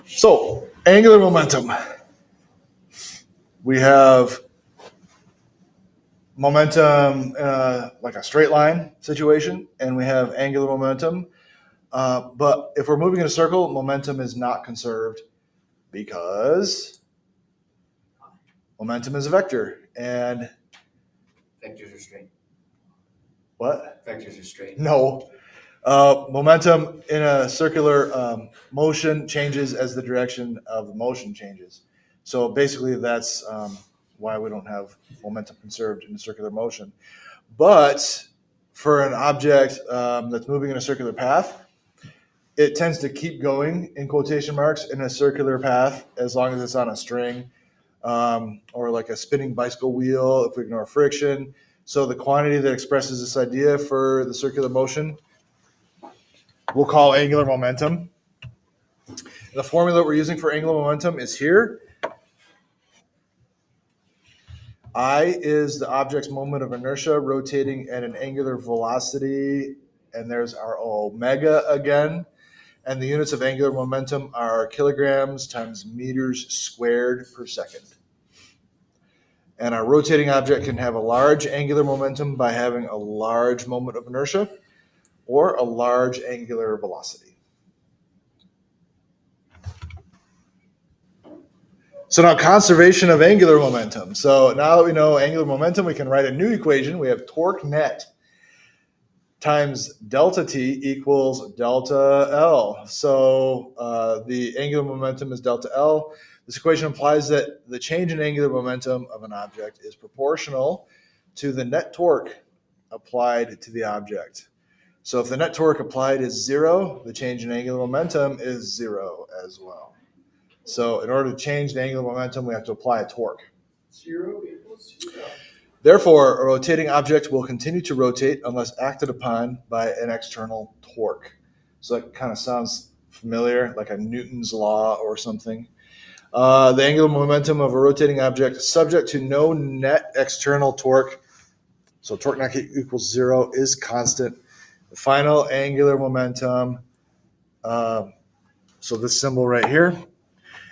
So, angular momentum. We have momentum like a straight line situation, and we have angular momentum. But if we're moving in a circle, momentum is not conserved because momentum is a vector. And vectors are straight. What? Vectors are straight. No. Momentum in a circular motion changes as the direction of the motion changes. So basically, that's why we don't have momentum conserved in a circular motion. But for an object that's moving in a circular path, it tends to keep going in quotation marks in a circular path as long as it's on a string or like a spinning bicycle wheel if we ignore friction. So the quantity that expresses this idea for the circular motion we'll call angular momentum. The formula we're using for angular momentum is here. I is the object's moment of inertia rotating at an angular velocity, and there's our omega again. And the units of angular momentum are kilograms times meters squared per second. And our rotating object can have a large angular momentum by having a large moment of inertia or a large angular velocity. So now conservation of angular momentum. So now that we know angular momentum, we can write a new equation. We have torque net times delta T equals delta L. So the angular momentum is delta L. This equation implies that the change in angular momentum of an object is proportional to the net torque applied to the object. So if the net torque applied is zero, the change in angular momentum is zero as well. So in order to change the angular momentum, we have to apply a torque. 0 equals 0. Therefore, a rotating object will continue to rotate unless acted upon by an external torque. So that kind of sounds familiar, like a Newton's law or something. The angular momentum of a rotating object subject to no net external torque, so torque net equals zero, is constant. The final angular momentum, so this symbol right here,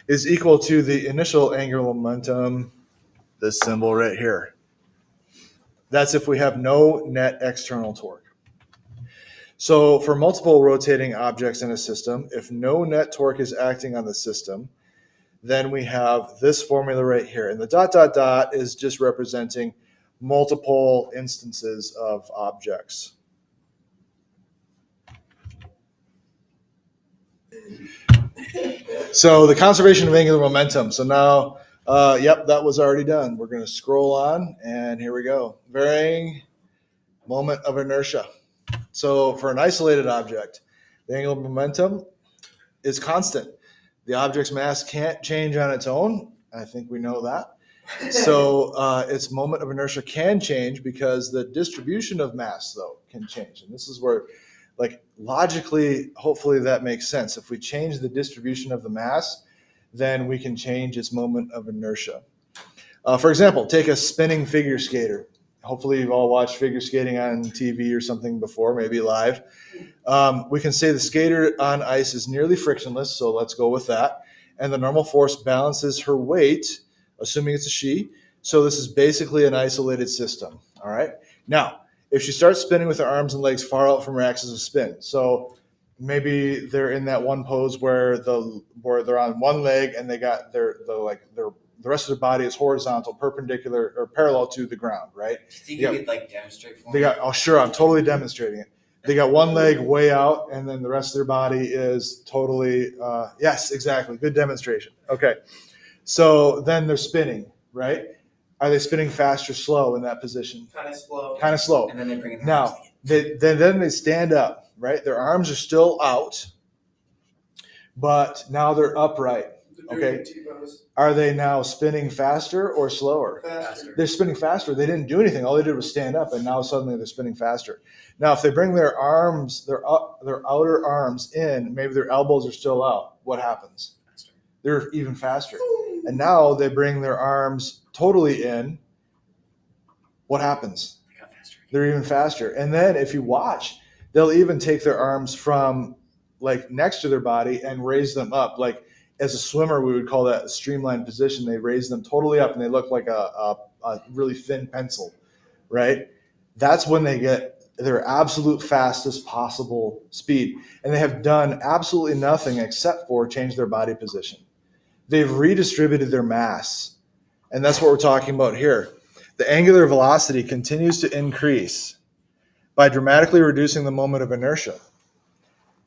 is equal to the initial angular momentum, this symbol right here. That's if we have no net external torque. So for multiple rotating objects in a system, if no net torque is acting on the system, then we have this formula right here. And the dot, dot, dot is just representing multiple instances of objects. So the conservation of angular momentum. So now, yep, that was already done. We're going to scroll on, and here we go. Varying moment of inertia. So for an isolated object, the angular momentum is constant. The object's mass can't change on its own. I think we know that. So its moment of inertia can change because the distribution of mass, though, can change. And this is where, like, logically, hopefully that makes sense. If we change the distribution of the mass, then we can change its moment of inertia. For example, take a spinning figure skater. Hopefully you've all watched figure skating on TV or something before, maybe live. We can say the skater on ice is nearly frictionless, so let's go with that. And the normal force balances her weight, assuming it's a she. So this is basically an isolated system, all right? Now, if she starts spinning with her arms and legs far out from her axis of spin, so maybe they're in that one pose where they're on one leg and they got the rest of their body is horizontal, perpendicular, or parallel to the ground, right? Do you think you could like demonstrate for me? Sure, I'm totally demonstrating it. They got one leg way out, and then the rest of their body is totally, yes, exactly. Good demonstration. Okay. So then they're spinning, right? Are they spinning fast or slow in that position? Kind of slow. Kind of slow. And then they bring it Now, then they stand up, right? Their arms are still out, but now they're upright. Okay. Are they now spinning faster or slower? Faster. They're spinning faster. They didn't do anything. All they did was stand up, and now suddenly they're spinning faster. Now, if they bring their arms, their outer arms in, maybe their elbows are still out. What happens? They're even faster. And now they bring their arms totally in. What happens? They're even faster. And then if you watch, they'll even take their arms from like next to their body and raise them up. Like as a swimmer, we would call that a streamlined position. They raise them totally up and they look like a really thin pencil, right? That's when they get their absolute fastest possible speed. And they have done absolutely nothing except for change their body position. They've redistributed their mass. And that's what we're talking about here. The angular velocity continues to increase by dramatically reducing the moment of inertia.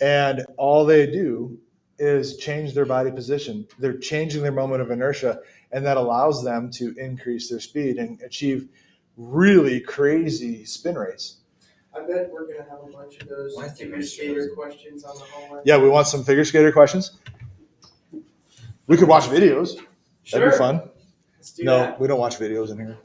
And all they do is change their body position. They're changing their moment of inertia, and that allows them to increase their speed and achieve really crazy spin rates. I bet we're gonna have a bunch of those Why is figure there skater shows? questions on the homework. Yeah, we want some figure skater questions. We could watch videos. Sure. That'd be fun. Let's do No, that. we don't watch videos in here.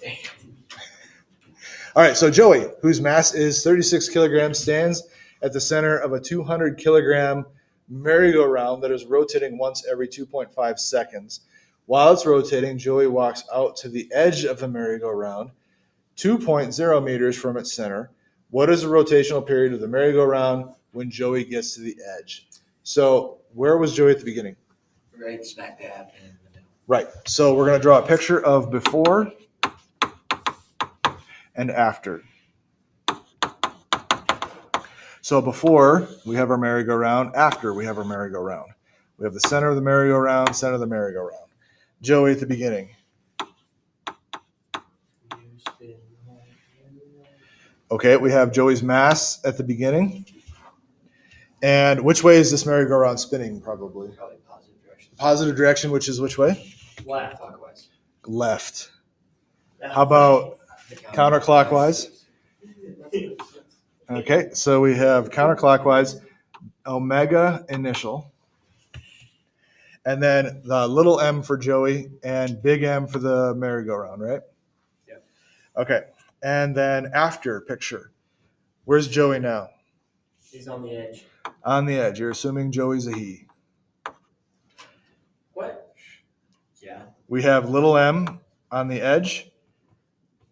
All right, so Joey, whose mass is 36 kilograms, stands at the center of a 200 kilogram merry-go-round that is rotating once every 2.5 seconds. While it's rotating, Joey walks out to the edge of the merry-go-round, 2.0 meters from its center. What is the rotational period of the merry-go-round when Joey gets to the edge? So where was Joey at the beginning? Right smack dab in the middle. Right. So we're going to draw a picture of before and after. So before, we have our merry-go-round. After, we have our merry-go-round. We have the center of the merry-go-round, center of the merry-go-round. Joey at the beginning. Okay, we have Joey's mass at the beginning. And which way is this merry-go-round spinning, probably? Probably positive direction. Positive direction, which is which way? Left. Clockwise. Left. How about counterclockwise? Okay, so we have counterclockwise, omega initial, and then the little m for Joey and big M for the merry-go-round, right? Yep. Okay, and then after picture. Where's Joey now? He's on the edge. On the edge. You're assuming Joey's a he. What? Yeah. We have little m on the edge.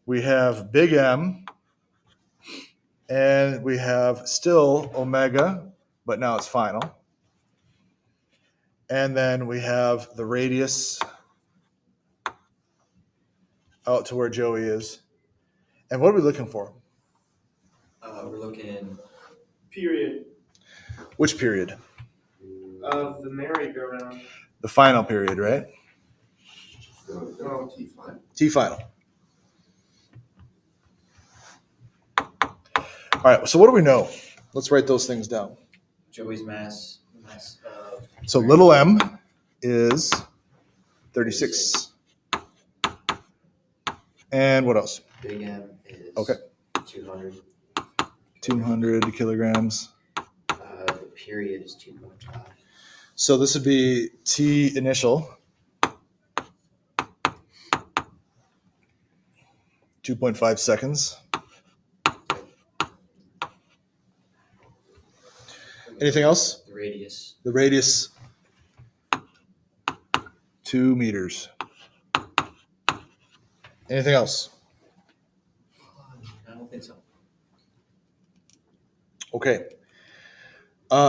We have big M. And we have still omega, but now it's final. And then we have the radius out to where Joey is. And what are we looking for? We're looking. Period Which period? of the merry-go-round. The final period, right? Oh, T5. T final. All right, so what do we know? Let's write those things down. Joey's mass of. So little m is 36. And what else? Big M is. Okay. 200. 200 kilograms. The period is 2.5. So this would be T initial. 2.5 seconds. Anything else? The radius. The radius, 2 meters. Anything else? I don't think so. Okay.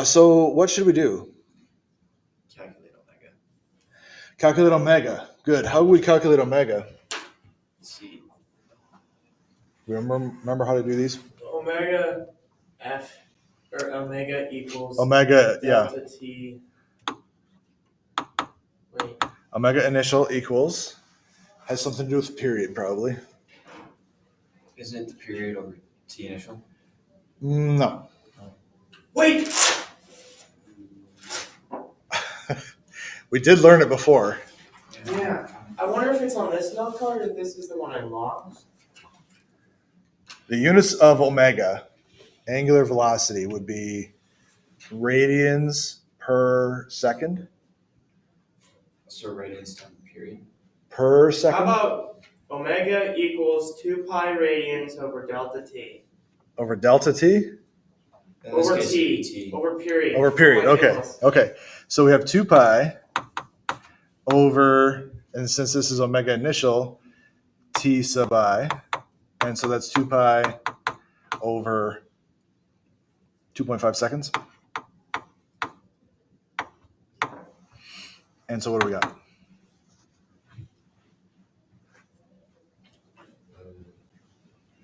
So what should we do? Calculate omega. Calculate omega. Good. How do we calculate omega? Let's see. Remember how to do these? Omega F or omega equals Omega, yeah. delta T. Wait. Omega initial equals, has something to do with period, probably. Isn't it the period over T initial? No. Wait. We did learn it before. Yeah. I wonder if it's on this note card or if this is the one I lost. The units of omega, angular velocity, would be radians per second. So radians times period. Per How second about omega equals 2 pi radians over delta T? over delta t In this Over case, T. it'd be T. Over period. over period. Oh my Okay. goodness. Okay. So we have 2 pi over, and since this is omega initial, t sub I. And so that's 2 pi over 2.5 seconds. And so what do we got?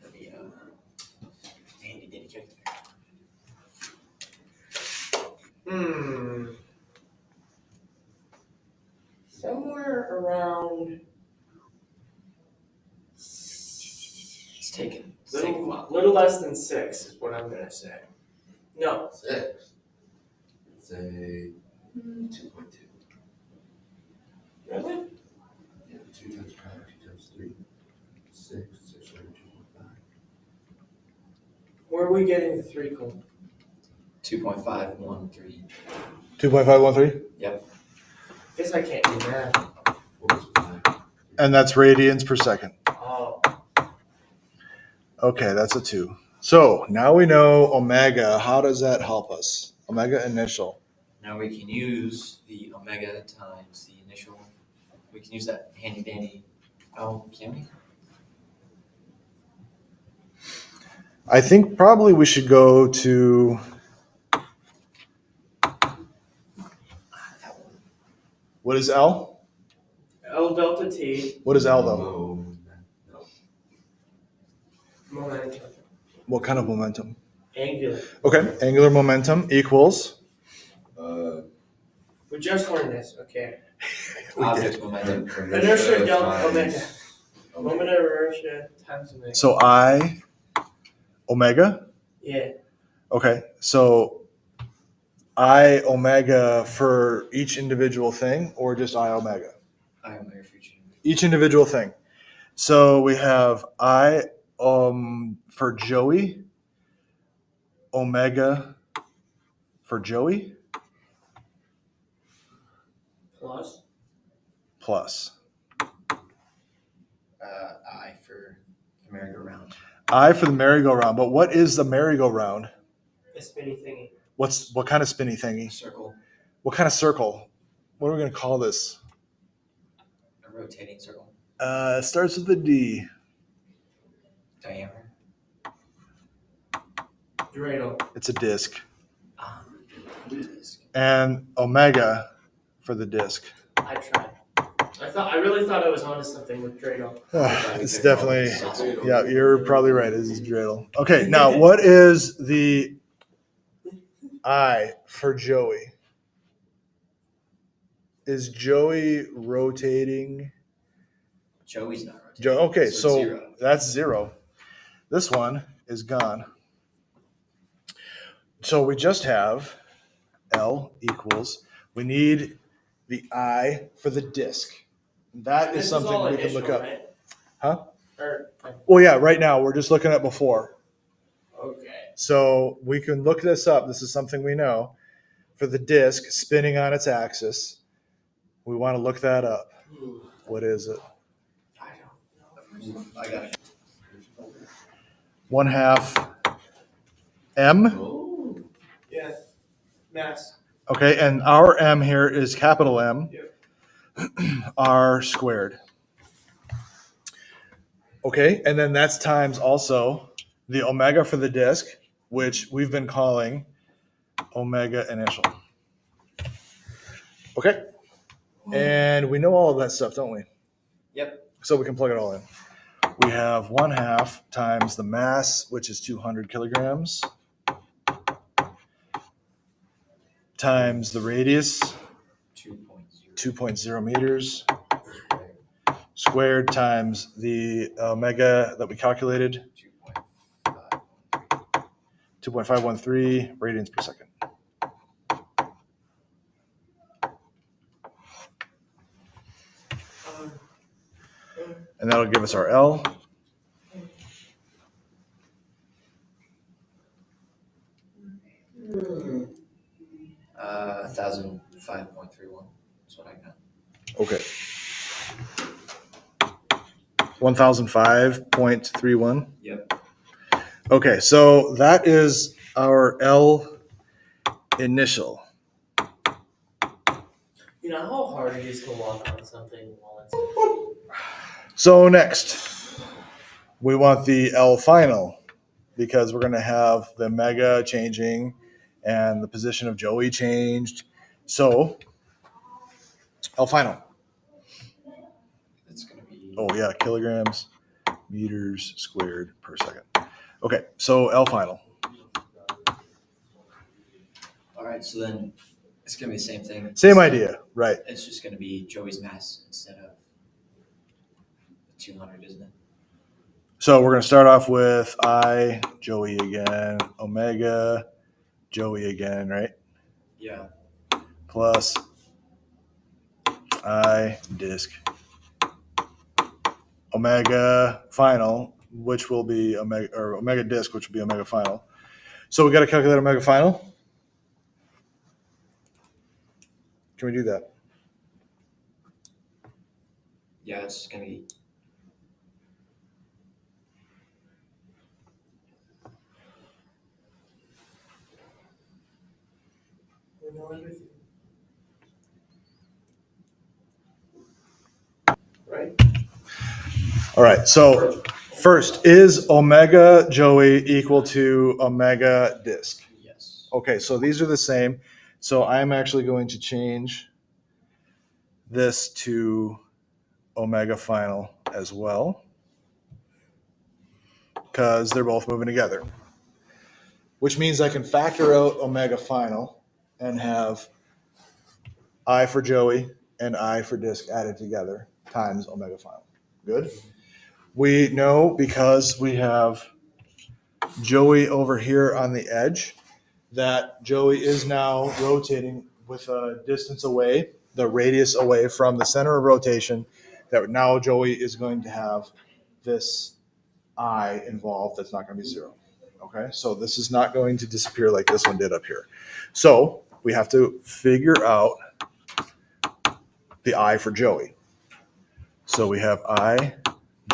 The, handy dandy calculator. Somewhere around It's taken a while. little less than 6 is what I'm gonna say. No, 6. Say 2.2. really? Yeah, 2 times 5, 2 times 3. 6, 6 over 2.5. Where are we getting the 3 cool? 2.513. 2.513? Guess I can't do that. 4 is 5. And that's radians per second. Oh, Okay, that's a 2. So now we know omega. How does that help us? Omega initial. Now we can use the omega times the initial. We can use that handy dandy. Oh, can we? I think probably we should go to, what is L? L delta T What is L though? No. momentum. What kind of momentum? Angular. Okay, angular momentum equals. We just learned this, okay. We Object momentum. Inertia delta times omega. Moment of inertia times omega. So I omega. Yeah. Okay, so I omega for each individual thing or just I omega? I am your future. Each individual thing. So we have I for Joey, omega for Joey Plus. plus I for the merry-go-round. I for the merry-go-round. But what is the merry-go-round? A spinny thingy. What kind of spinny thingy? Circle. What kind of circle? What are we going to call this? A rotating circle. It starts with a D. Diameter. Dreidel. It's a disc. Disc. And omega for the disc. I tried. I really thought I was onto something with Dreidel. It's definitely, yeah, you're probably right. This is dreidel. Okay, now what is the I for Joey? Is Joey rotating? Joey's not rotating. Okay, it's so 0. that's 0. This one is gone. So we just have L equals, we need the I for the disk. That This is something all we can initial, look up. right? Huh? Or, Well, yeah, right now we're just looking at before. okay. So we can look this up. This is something we know. For the disk spinning on its axis, we want to look that up. What is it? I don't know. I got it. 1/2 m. Oh. Yeah. Mass. Okay, and our m here is capital M. Yep. R squared. Okay, and then that's times also the omega for the disk, which we've been calling omega initial. Okay, and we know all of that stuff, don't we? Yep. So we can plug it all in. We have 1/2 times the mass, which is 200 kilograms, times the radius, 2.0. 2.0 meters, squared times the omega that we calculated, 2.5. 2.513 radians per second. And that'll give us our L. Hmm. 1,005.31. That's what I got. Okay. 1005.31. Yep. Okay, so that is our L initial. You know how hard it is to walk on something while it's. So next, we want the L final because we're going to have the mega changing and the position of Joey changed. So L final. That's gonna be. Oh yeah, kilograms, meters squared per second. Okay, so L final. All right, so then it's gonna be the same thing. Same idea, right? It's just gonna be Joey's mass instead of 200, isn't it? So we're going to start off with I, Joey again, omega, Joey again, right? Yeah. Plus I, disk, omega final, which will be omega, or omega disk, which will be omega final. So we got to calculate omega final. Can we do that? Yeah, it's gonna be. Right? All right. So first, is omega Joey equal to omega disk? Yes. Okay, so these are the same. So I'm actually going to change this to omega final as well, because they're both moving together. Which means I can factor out omega final and have I for Joey and I for disk added together times omega final. Good. We know because we have Joey over here on the edge that Joey is now rotating with a distance away, the radius away from the center of rotation, that now Joey is going to have this I involved that's not going to be zero. Okay, so this is not going to disappear like this one did up here. So we have to figure out the I for Joey. So we have I,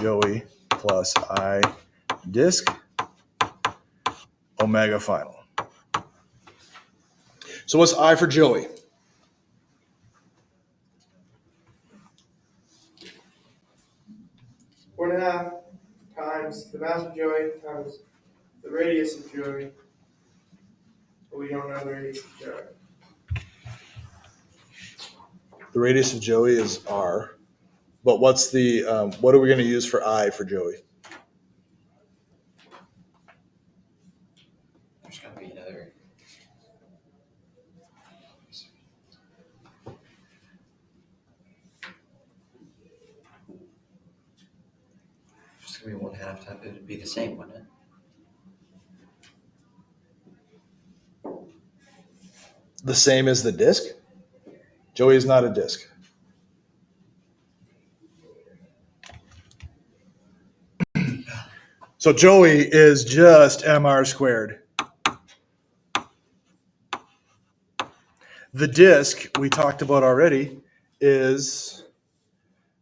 Joey, plus I, disk, omega final. So what's I for Joey? One and a half times the mass of Joey times the radius of Joey. But we don't know the radius of Joey. The radius of Joey is R. But what's the what are we going to use for I for Joey? There's gonna be another. It's gonna be 1/2 time. It'd be the same, wouldn't it? The same as the disk? Joey is not a disk. So Joey is just mr squared. The disk we talked about already is,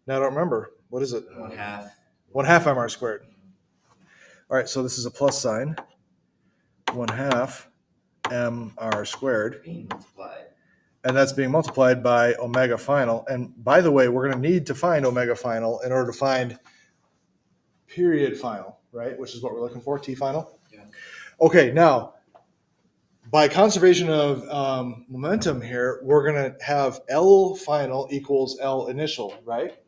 now I don't remember. What is it? 1/2. 1/2 mr squared. All right, so this is a plus sign. 1/2 mr squared. Being multiplied. And that's being multiplied by omega final. And by the way, we're going to need to find omega final in order to find period final, right? Which is what we're looking for, T final. Yeah. Okay, now, by conservation of momentum here, we're going to have L final equals L initial, right?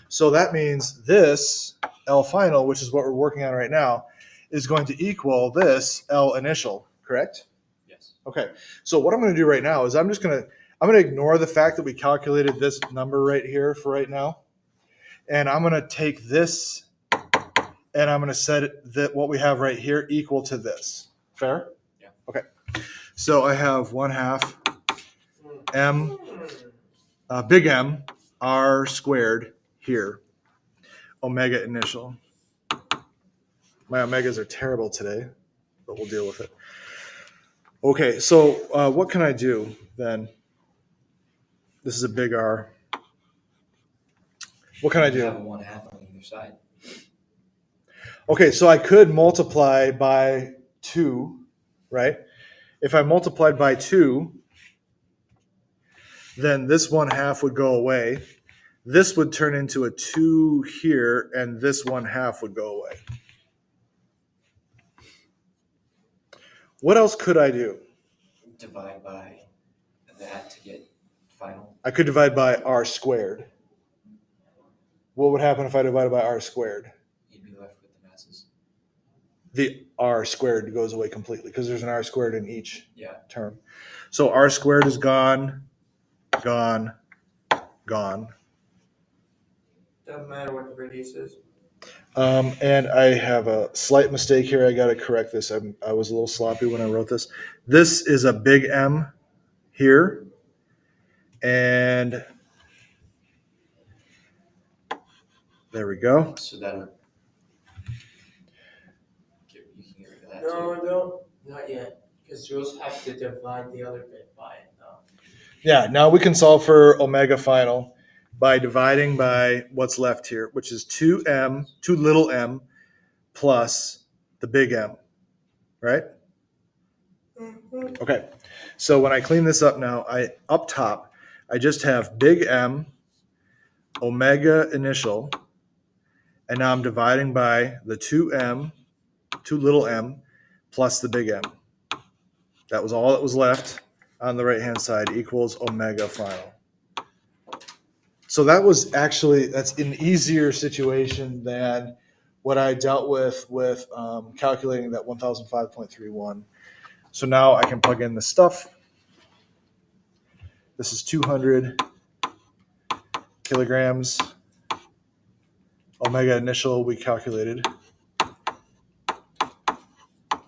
So that means this L final, which is what we're working on right now, is going to equal this L initial, correct? Yes. Okay, so what I'm going to do right now is I'm going to ignore the fact that we calculated this number right here for right now, and I'm going to take this and I'm going to set it that what we have right here equal to this. Fair? Yeah. Okay. So I have 1/2 m big M r squared here, omega initial. My omegas are terrible today, but we'll deal with it. Okay, so what can I do then? This is a big R. What can I You do? have a 1/2 on either side. Okay, so I could multiply by 2, right? If I multiplied by 2, then this 1/2 would go away. This would turn into a 2 here, and this 1/2 would go away. What else could I do? Divide by that to get final. I could divide by r squared. What would happen if I divided by r squared? You'd be left with the masses. The r squared goes away completely because there's an r squared in each Yeah. term. So r squared is gone, gone, gone. Doesn't matter what the radius is. And I have a slight mistake here. I got to correct this. I was a little sloppy when I wrote this. This is a big M here. And there we go. So that you can get rid of that No, too. no, not yet, because you'll have to divide the other bit by it though. Yeah, now we can solve for omega final by dividing by what's left here, which is 2m, 2 little m, plus the big M, right? Okay, so when I clean this up now, up top, I just have big M, omega initial, and now I'm dividing by the 2m, 2 little m, plus the big M. That was all that was left on the right-hand side equals omega final. So that was actually, that's an easier situation than what I dealt with calculating that 1005.31. So now I can plug in the stuff. This is 200 kilograms. Omega initial we calculated.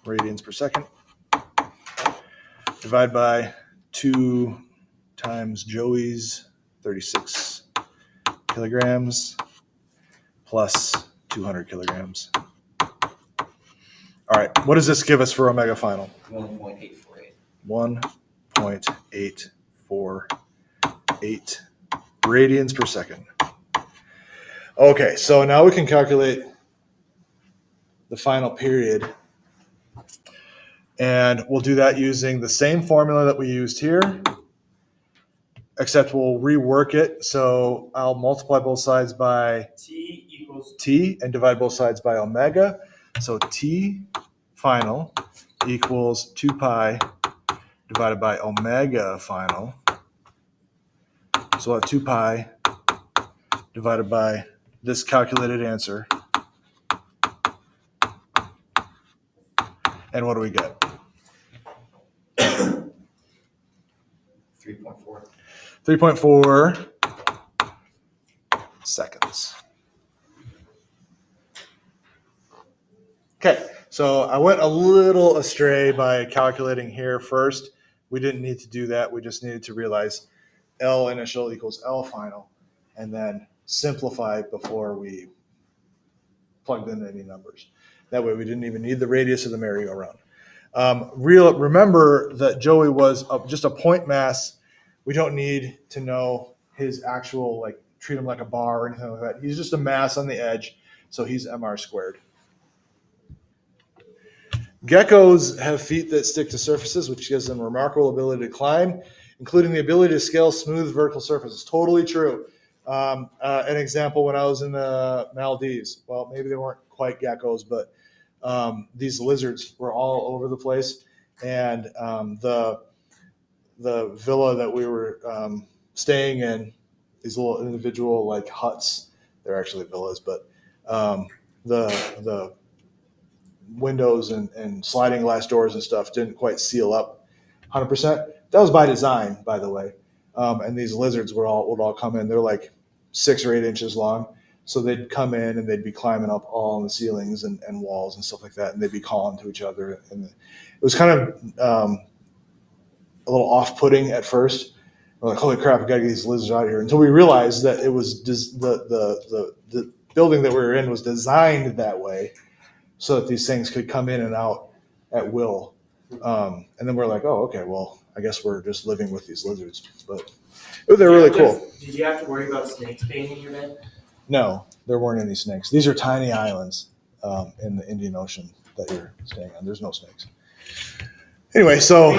Radians per second. Divide by 2 times Joey's 36 kilograms plus 200 kilograms. All right, what does this give us for omega final? 1.848. 1.848 radians per second. Okay, so now we can calculate the final period. And we'll do that using the same formula that we used here, except we'll rework it. So I'll multiply both sides by T equals T and divide both sides by omega. So T final equals 2 pi divided by omega final. So we'll have 2 pi divided by this calculated answer. And what do we get? 3.4. 3.4 seconds. Okay, so I went a little astray by calculating here first. We didn't need to do that. We just needed to realize L initial equals L final, and then simplify before we plugged in any numbers. That way we didn't even need the radius of the merry-go-round. Remember that Joey was just a point mass. We don't need to know his actual, like, treat him like a bar or anything like that. He's just a mass on the edge, so he's mr squared. Geckos have feet that stick to surfaces, which gives them remarkable ability to climb, including the ability to scale smooth vertical surfaces. Totally true. An example, when I was in the Maldives, well, maybe they weren't quite geckos, but these lizards were all over the place. And the villa that we were staying in, these little individual like huts, they're actually villas, but the windows and sliding glass doors and stuff didn't quite seal up 100%. That was by design, by the way. And these lizards would all come in. They're like 6 or 8 inches long. So they'd come in and they'd be climbing up all on the ceilings and walls and stuff like that. And they'd be calling to each other. And it was kind of a little off-putting at first. We're like, holy crap, we got to get these lizards out of here. Until we realized that it was the building that we were in was designed that way so that these things could come in and out at will. And then we're like, oh, okay, well, I guess we're just living with these lizards. But they're really cool. Did you have to worry about snakes being in your bed? No, there weren't any snakes. These are tiny islands in the Indian Ocean that you're staying on. There's no snakes. Anyway, so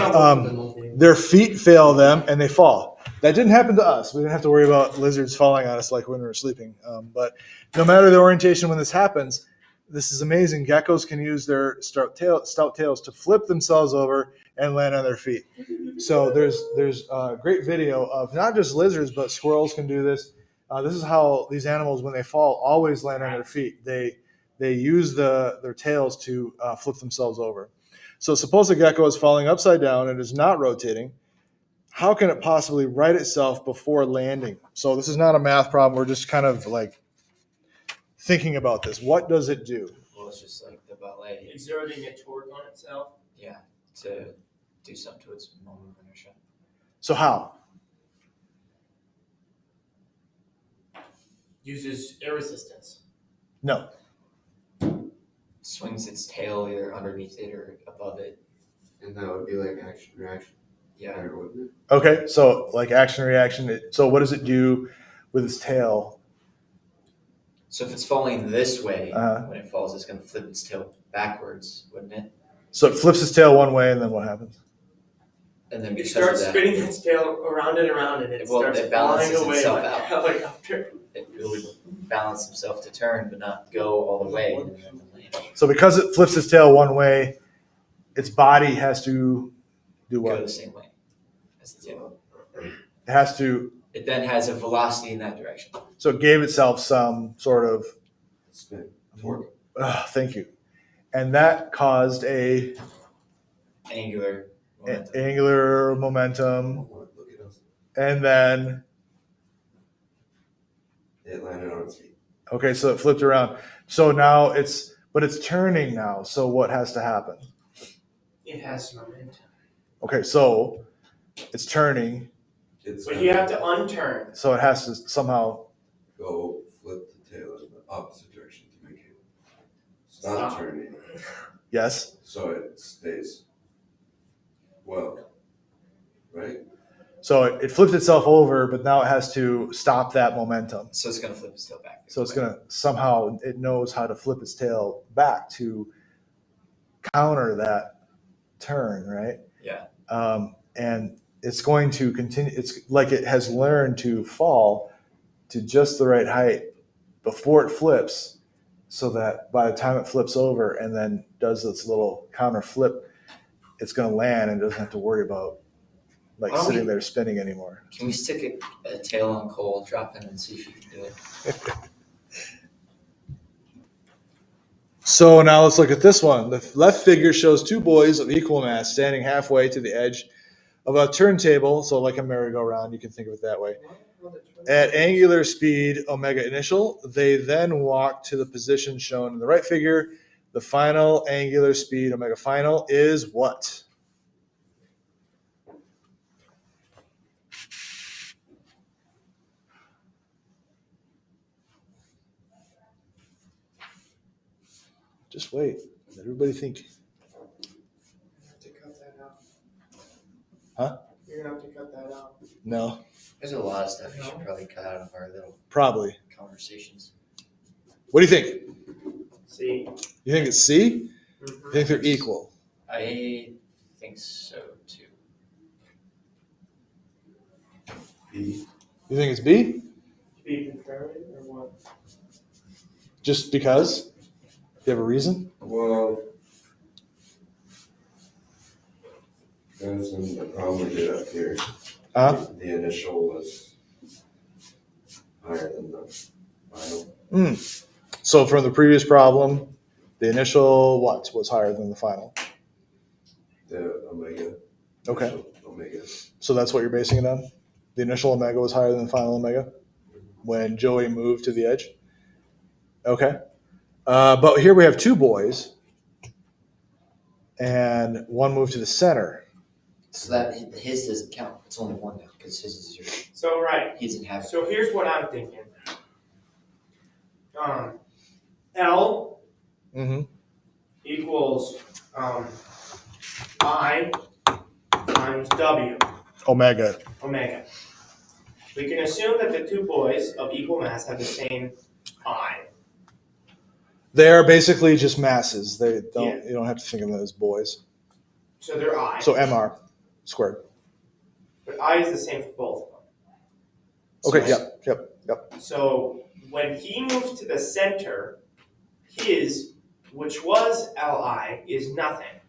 their feet fail them and they fall. That didn't happen to us. We didn't have to worry about lizards falling on us like when we were sleeping. But no matter the orientation when this happens, this is amazing. Geckos can use their stout tails to flip themselves over and land on their feet. So there's a great video of not just lizards, but squirrels can do this. This is how these animals, when they fall, always land on their feet. They use their tails to flip themselves over. So suppose a gecko is falling upside down and is not rotating. How can it possibly right itself before landing? So this is not a math problem. We're just kind of like thinking about this. What does it do? Well, it's just like the ballet. Exerting a torque on itself. Yeah, to do something to its moment of inertia. So how? Uses air resistance. No. Swings its tail either underneath it or above it. And that would be like action reaction. Yeah. There, wouldn't it? Okay, so like action reaction. So what does it do with its tail? So if it's falling this way, Uh-huh. when it falls, it's going to flip its tail backwards, wouldn't it? So it flips its tail one way, and then what happens? And then It because starts of that, spinning its tail around and around, and it Well, starts it flying balances away itself like out. a helicopter. it would balance itself to turn, but not go all the way. And then land. So because it flips its tail one way, its body has to do Go what? the same way as the tail. It has to. It then has a velocity in that direction. So it gave itself some sort of. Spin. Torque. Thank you, and that caused a Angular momentum. angular momentum, Look at us. and then It landed on its feet. okay, so it flipped around. So now it's turning now. So what has to happen? It has momentum. Okay, so it's turning, It's But gonna you have to unturn. so it has to somehow. go flip the tail in the opposite direction to make it stop Stop. turning. Yes. So it stays well. Right? So it flipped itself over, but now it has to stop that momentum. So it's going to flip its tail back. So it's gonna somehow it knows how to flip its tail back to counter that turn, right? Yeah. And it's going to continue. It's like it has learned to fall to just the right height before it flips, so that by the time it flips over and then does its little counter flip, it's going to land and doesn't have to worry about like Why don't sitting we- there spinning anymore. Can we stick a tail on Cole, drop him, and see if he can do it? So now let's look at this one. The left figure shows two boys of equal mass standing halfway to the edge of a turntable, so like a merry-go-round, you can think of it that way. At angular speed, omega initial, they then walk to the position shown in the right figure. The final angular speed, omega final, is what? Just wait. Let everybody think. have to cut that out. Huh? You're gonna have to cut that out. No, There's a lot of stuff you should probably cut out of our little probably. conversations. What do you think? See? You think it's C? Mhm. You think they're equal? I think so too. B. You think it's B? Be contrary or what? Just because? Do you have a reason? Well, there's the problem we did up here. Uh-huh. The initial was higher than the final. So from the previous problem, the initial what was higher than the final? The omega. Okay. Initial Omega. So that's what you're basing it on? The initial omega was higher than the final omega when Joey moved to the edge? Okay. But here we have two boys, and one moved to the center. So that his doesn't count. It's only one now because his is zero. So, right. He doesn't have it. So here's what I'm thinking. L Mm-hmm. equals I times W, Omega. omega. We can assume that the two boys of equal mass have the same I. They are basically just masses. They don't. Yeah. You don't have to think of them as boys. So they're I. So MR squared. But I is the same for both of them. Okay. So- Yep. So when he moves to the center, his which was Li, is nothing.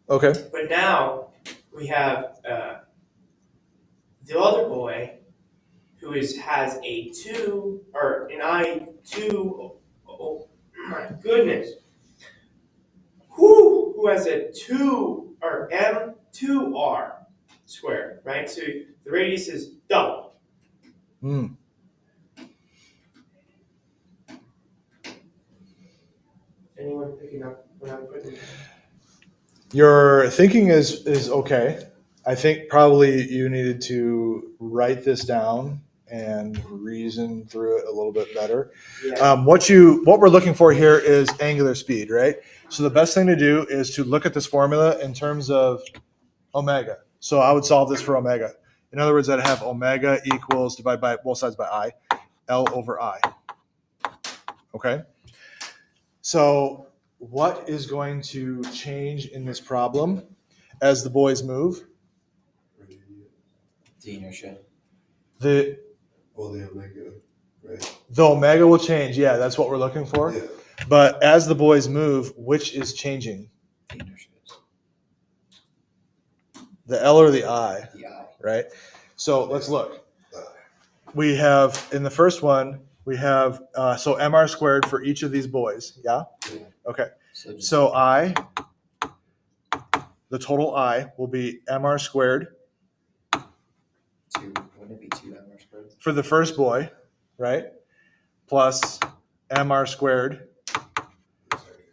Okay. But now we have the other boy who has a 2 or an I2. Oh my goodness. Who has a 2 or M2R squared, right? So the radius is double. Hmm. Anyone picking up what I'm putting? Your thinking is okay. I think probably you needed to write this down and reason through it a little bit better. Yeah. What we're looking for here is angular speed, right? So the best thing to do is to look at this formula in terms of omega. So I would solve this for omega. In other words, I'd have omega equals divide by both sides by I, L over I. Okay. So what is going to change in this problem as the boys move? The inertia. The omega, right? the omega will change. Yeah, that's what we're looking for. Yeah. But as the boys move, which is changing? The inertia is The L or the I, the I. right? So let's look. We have in the first one, we have so mr squared for each of these boys. Yeah. Yeah. Okay. So just So the total I will be mr squared 2. Wouldn't it be 2 mr squared? for the first boy, right? Plus mr squared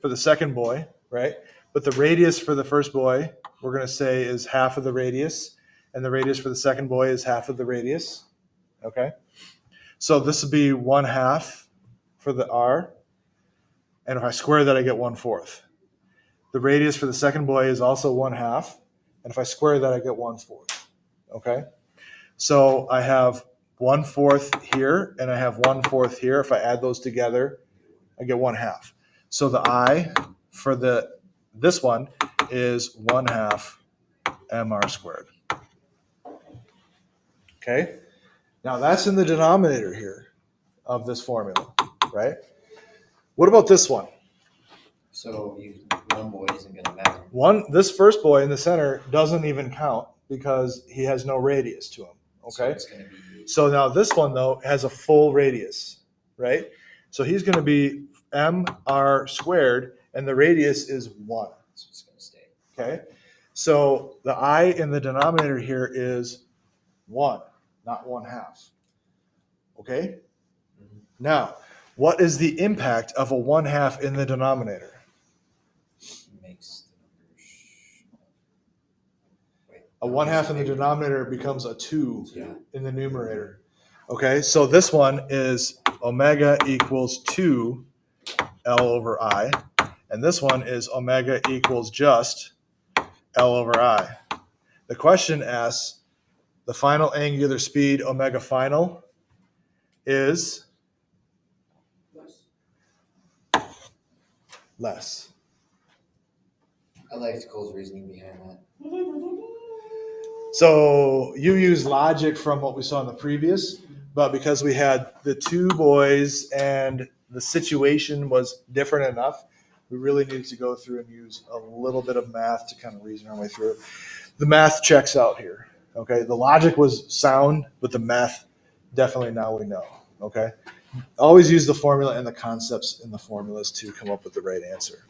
for the second boy, right? But the radius for the first boy, we're going to say is half of the radius, and the radius for the second boy is half of the radius. Okay. So this would be 1/2 for the r, and if I square that, I get 1/4. The radius for the second boy is also 1/2, and if I square that, I get 1/4. Okay. So I have 1/4 here, and I have 1/4 here. If I add those together, I get 1/2. So the I for this one is 1/2 mr squared. Okay. Now that's in the denominator here of this formula, right? What about this one? So one boy isn't going to matter. This first boy in the center doesn't even count because he has no radius to him. So Okay. it's going to be So now this one though has a full radius, right? So he's going to be mr squared, and the radius is 1. so it's going to stay. Okay. So the I in the denominator here is 1, not 1/2. Okay. Mhm. Now, what is the impact of a 1/2 in the denominator? Makes the numbers. Wait. A 1/2 in the denominator becomes a 2 Yeah. in the numerator. Okay. So this one is omega equals 2 L over I. And this one is omega equals just L over I. The question asks, the final angular speed, omega final, is less. I liked Cole's reasoning behind that. So you use logic from what we saw in the previous, but because we had the two boys and the situation was different enough, we really needed to go through and use a little bit of math to kind of reason our way through it. The math checks out here. Okay. The logic was sound, but the math definitely now we know. Okay. Always use the formula and the concepts in the formulas to come up with the right answer.